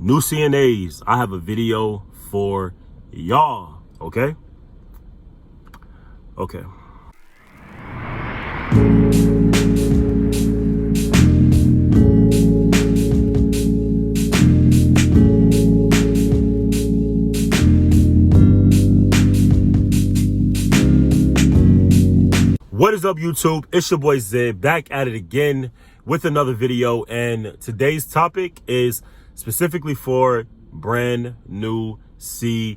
New CNAs, I have a video for y'all, okay? Okay. What is up, YouTube? It's your boy Zed, back at it again with another video, and today's topic is specifically for brand new CNAs.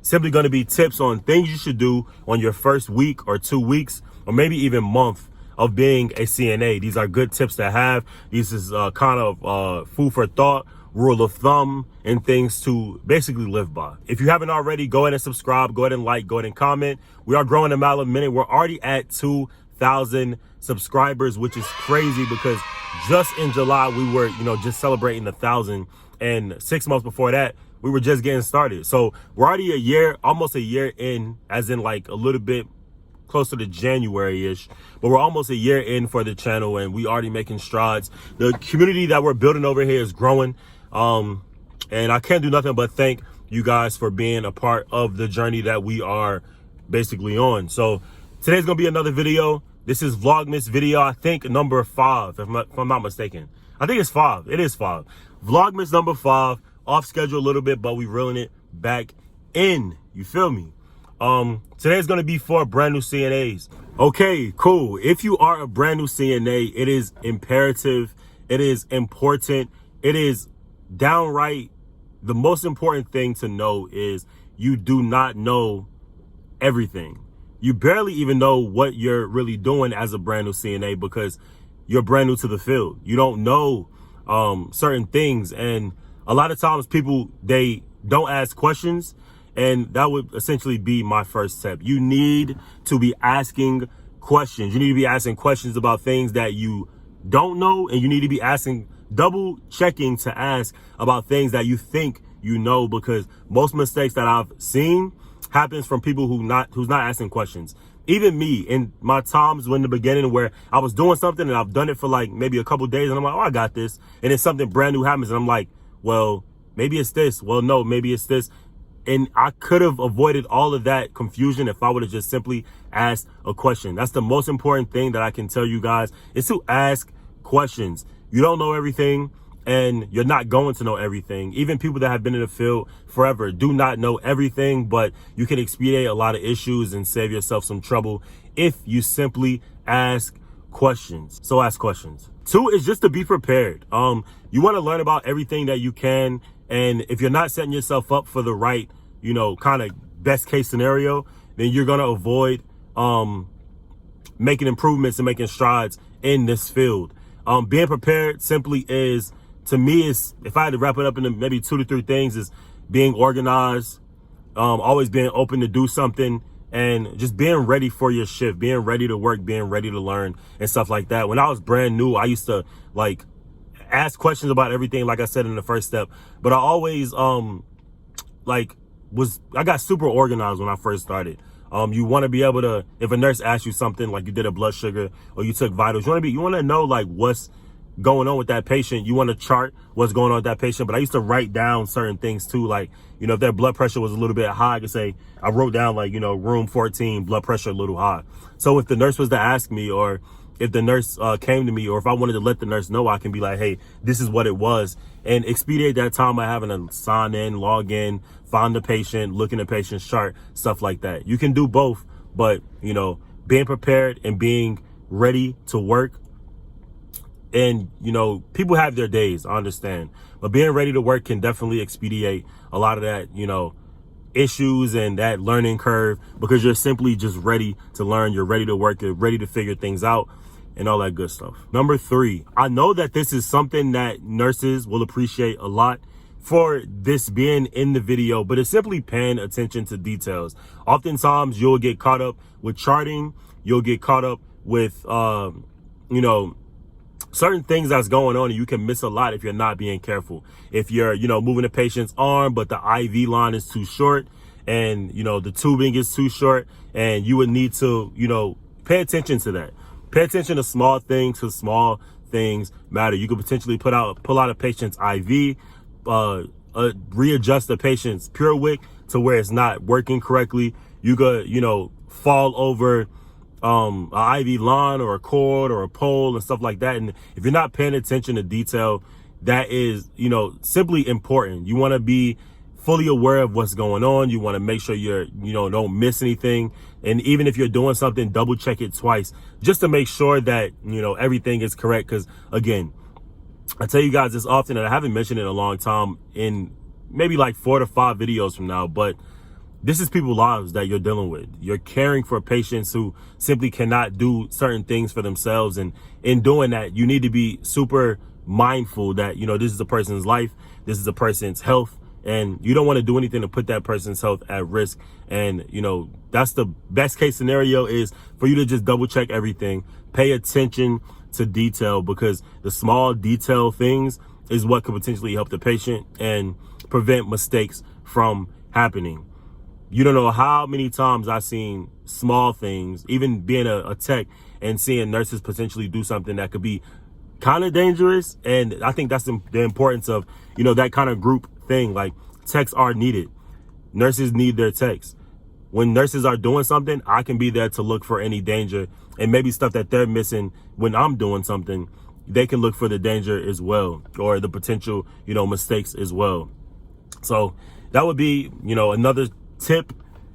Simply going to be tips on things you should do on your first week or 2 weeks or maybe even month of being a CNA. These are good tips to have. This is kind of food for thought, rule of thumb, and things to basically live by. If you haven't already, go ahead and subscribe, go ahead and like, go ahead and comment. We are growing a mile a minute. We're already at 2,000 subscribers, which is crazy because just in July we were, just celebrating 1,000, and 6 months before that we were just getting started. So we're already a year, almost a year in, as in like a little bit closer to January-ish, but we're almost a year in for the channel and we already making strides. The community that we're building over here is growing. And I can't do nothing but thank you guys for being a part of the journey that we are basically on. So today's gonna be another video. This is Vlogmas video, I think number 5, if I'm not mistaken. I think it's 5. It is 5. Vlogmas number 5, off schedule a little bit, but we reeling it back in. You feel me? Today's gonna be for brand new CNAs. Okay, cool. If you are a brand new CNA, it is imperative, it is important, it is downright the most important thing to know is you do not know everything. You barely even know what you're really doing as a brand new CNA because you're brand new to the field. You don't know certain things, and a lot of times people, they don't ask questions, and that would essentially be my first step. You need to be asking questions. You need to be asking questions about things that you don't know, and you need to be asking, double checking to ask about things that you think you know, because most mistakes that I've seen happens from people who's not asking questions. Even me, in my times in the beginning where I was doing something and I've done it for like maybe a couple of days and I'm like, oh, I got this. And then something brand new happens and I'm like, well, maybe it's this. Well, no, maybe it's this. And I could have avoided all of that confusion if I would have just simply asked a question. That's the most important thing that I can tell you guys, is to ask questions. You don't know everything, and you're not going to know everything. Even people that have been in the field forever do not know everything, but you can expedite a lot of issues and save yourself some trouble if you simply ask questions. So ask questions. 2 is just to be prepared. You want to learn about everything that you can, and if you're not setting yourself up for the right, kind of best case scenario, then you're going to avoid making improvements and making strides in this field. Being prepared simply is, to me, is, if I had to wrap it up into maybe 2 to 3 things, is being organized, always being open to do something, and just being ready for your shift, being ready to work, being ready to learn and stuff like that. When I was brand new, I used to like ask questions about everything, like I said in the first step, but I always I got super organized when I first started. You want to be able to, if a nurse asks you something, like you did a blood sugar or you took vitals, you want to know like what's going on with that patient. You want to chart what's going on with that patient. But I used to write down certain things too, like, if their blood pressure was a little bit high, I could say, I wrote down like, room 14, blood pressure a little high. So if the nurse was to ask me, or if the nurse came to me, or if I wanted to let the nurse know, I can be like, hey, this is what it was, and expedite that time by having to sign in, log in, find the patient, look in the patient's chart, stuff like that. You can do both, but being prepared and being ready to work. And people have their days, I understand, but being ready to work can definitely expedite a lot of that issues and that learning curve, because you're simply just ready to learn, you're ready to work, you're ready to figure things out and all that good stuff. Number 3, I know that this is something that nurses will appreciate a lot for this being in the video, but it's simply paying attention to details. Oftentimes you'll get caught up with charting, you'll get caught up with certain things that's going on, and you can miss a lot if you're not being careful. If you're, moving the patient's arm, but the IV line is too short, and, the tubing is too short, and you would need to, pay attention to that. Pay attention to small things, to small things matter. You could potentially pull out a patient's IV, readjust the patient's pure wick to where it's not working correctly. You could, fall over an IV line or a cord or a pole and stuff like that. And if you're not paying attention to detail, that is, simply important. You want to be fully aware of what's going on. You want to make sure don't miss anything. And even if you're doing something, double check it twice just to make sure that, everything is correct. Because again, I tell you guys this often, and I haven't mentioned it in a long time, in maybe like 4 to 5 videos from now, but this is people's lives that you're dealing with. You're caring for patients who simply cannot do certain things for themselves. And in doing that, you need to be super mindful that, this is a person's life. This is a person's health. And you don't want to do anything to put that person's health at risk. And, that's the best case scenario, is for you to just double check everything. Pay attention to detail, because the small detail things is what could potentially help the patient and prevent mistakes from happening. You don't know how many times I've seen small things, even being a tech, and seeing nurses potentially do something that could be kind of dangerous. And I think that's the importance of, that kind of group thing. Like, techs are needed. Nurses need their techs. When nurses are doing something, I can be there to look for any danger, and maybe stuff that they're missing when I'm doing something, they can look for the danger as well, or the potential, mistakes as well. So that would be, another tip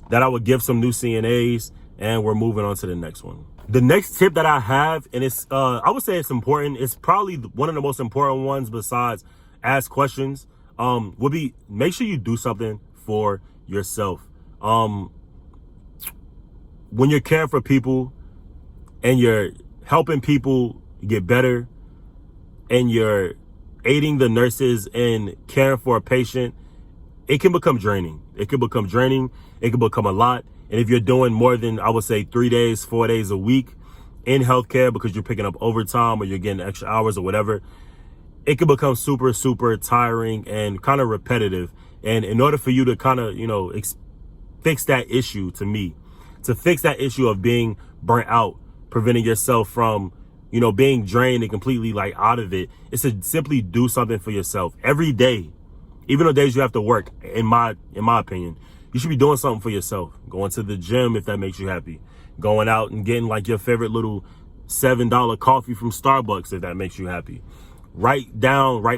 that I would give some new CNAs, and we're moving on to the next one. The next tip that I have, and it's I would say it's important, it's probably one of the most important ones besides ask questions, would be make sure you do something for yourself. When you're caring for people and you're helping people get better, and you're aiding the nurses in caring for a patient, it can become draining. It can become a lot. And if you're doing more than, I would say, 3 days, 4 days a week in healthcare, because you're picking up overtime or you're getting extra hours or whatever, it can become super, super tiring and kind of repetitive. And in order for you to kind of, fix that issue, to fix that issue of being burnt out, preventing yourself from, being drained and completely like out of it, is to simply do something for yourself every day. Even on days you have to work, in my opinion, you should be doing something for yourself. Going to the gym if that makes you happy. Going out and getting like your favorite little $7 coffee from Starbucks if that makes you happy. Write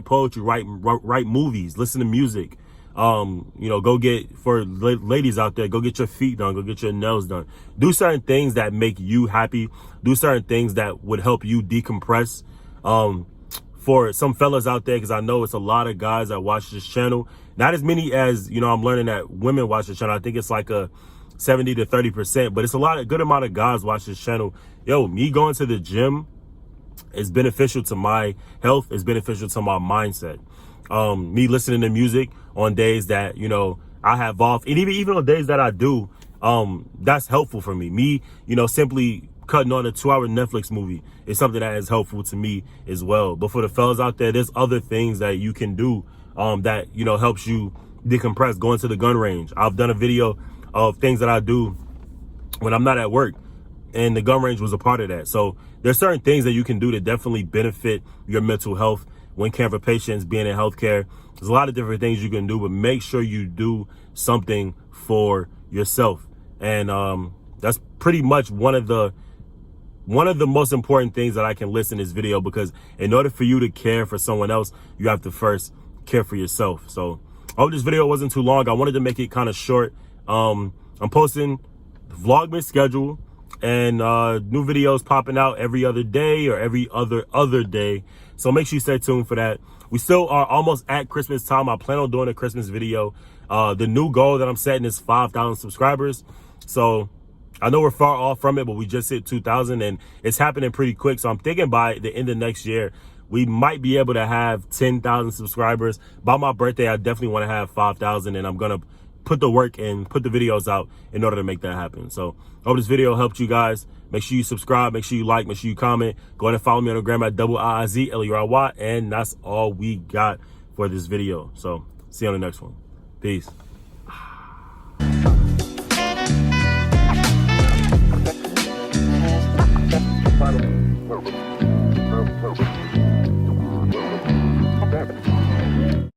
poetry, write movies, listen to music. Go get, for ladies out there, go get your feet done, go get your nails done. Do certain things that make you happy. Do certain things that would help you decompress. For some fellas out there, because I know it's a lot of guys that watch this channel. Not as many as, I'm learning that women watch this channel. I think it's like a 70 to 30%, but it's a good amount of guys watch this channel. Me going to the gym is beneficial to my health. It's beneficial to my mindset. Me listening to music on days that, I have off, and even on days that I do, that's helpful for me. Me, simply cutting on a 2-hour Netflix movie is something that is helpful to me as well. But for the fellas out there, there's other things that you can do that helps you decompress. Going to the gun range. I've done a video of things that I do when I'm not at work, and the gun range was a part of that. So there's certain things that you can do to definitely benefit your mental health when caring for patients, being in healthcare. There's a lot of different things you can do, but make sure you do something for yourself. And that's pretty much one of the most important things that I can list in this video, because in order for you to care for someone else, you have to first care for yourself. So I hope this video wasn't too long. I wanted to make it kind of short. I'm posting the Vlogmas schedule, and new videos popping out every other day or every other day. So make sure you stay tuned for that. We still are almost at Christmas time. I plan on doing a Christmas video. The new goal that I'm setting is 5,000 subscribers. So I know we're far off from it, but we just hit 2,000, and it's happening pretty quick. So I'm thinking by the end of next year, we might be able to have 10,000 subscribers. By my birthday, I definitely want to have 5,000, and I'm going to put the work and put the videos out in order to make that happen. So I hope this video helped you guys. Make sure you subscribe, make sure you like, make sure you comment. Go ahead and follow me on the gram at IIZLURY, and that's all we got for this video. So see you on the next one. Peace.